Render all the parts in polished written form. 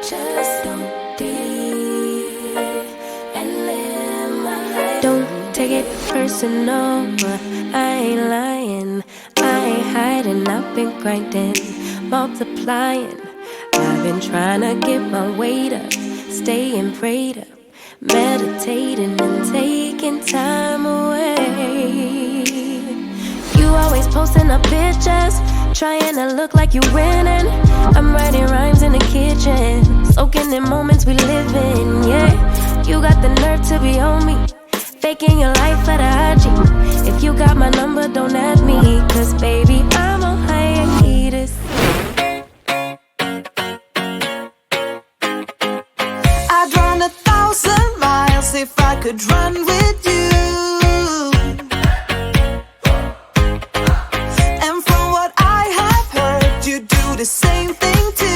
Just don't deep and live my life. Don't take it personal, I ain't lying, I ain't hiding. I've been grinding, multiplying. I've been trying to get my weight up, staying prayed up, meditating and taking time away. You always posting up pictures, trying to look like you winning. I'm writing rhymes in the kitchen, soaking in moments we live in. Yeah, you got the nerve to be on me, faking your life for the IG. If you got my number, don't add me, cause baby, I'm on hiatus. I'd run 1,000 miles if I could run with you. And from what I have heard, you do the same thing too.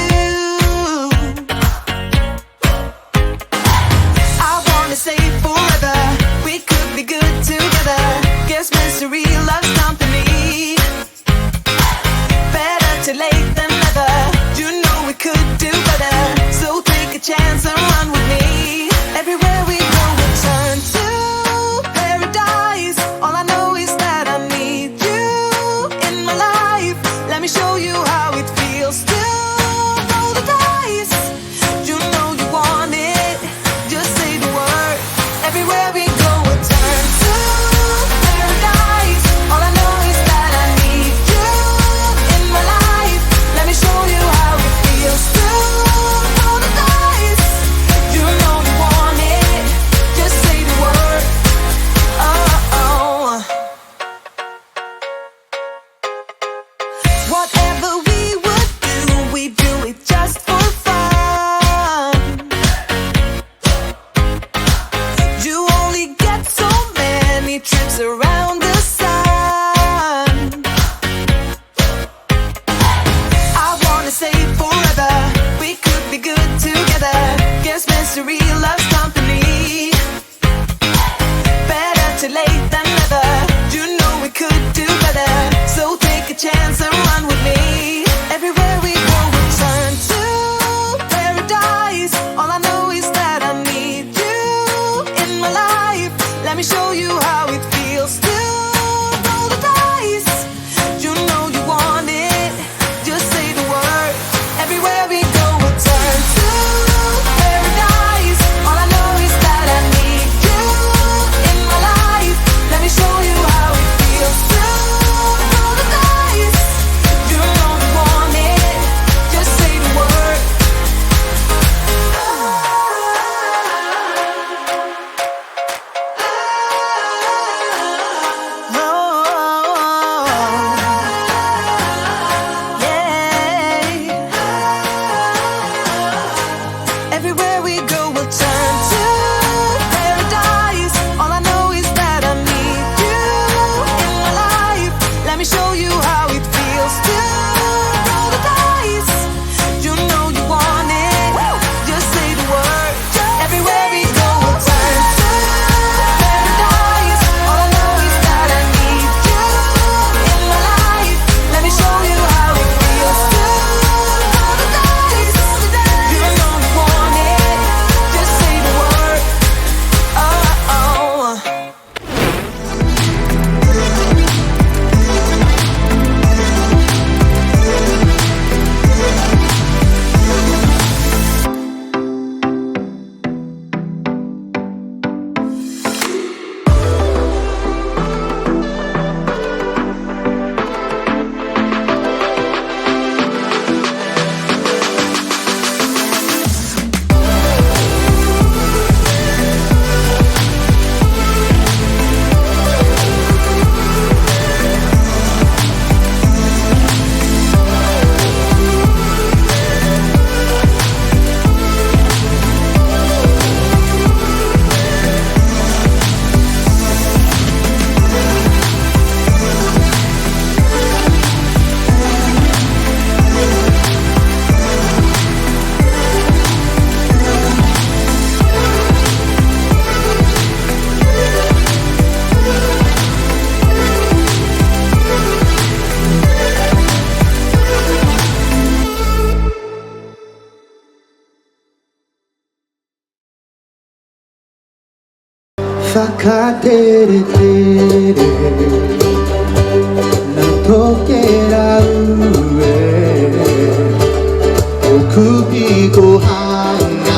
I wanna stay forever, we could be good together. Guess mystery loves company. Better too late than never, you know we could do better. So take a chance and run with me. Everywhere we go we turn to かてれてれなとけらうえお首ごはんが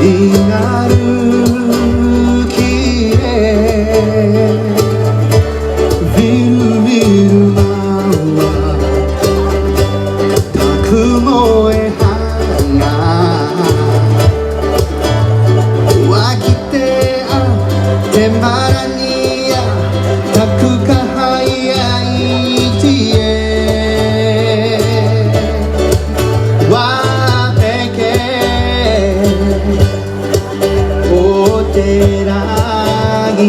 いなるきれビルビルマンはたくもえはがわきてあてまらにやたくかはやいてえわべけおてらぎ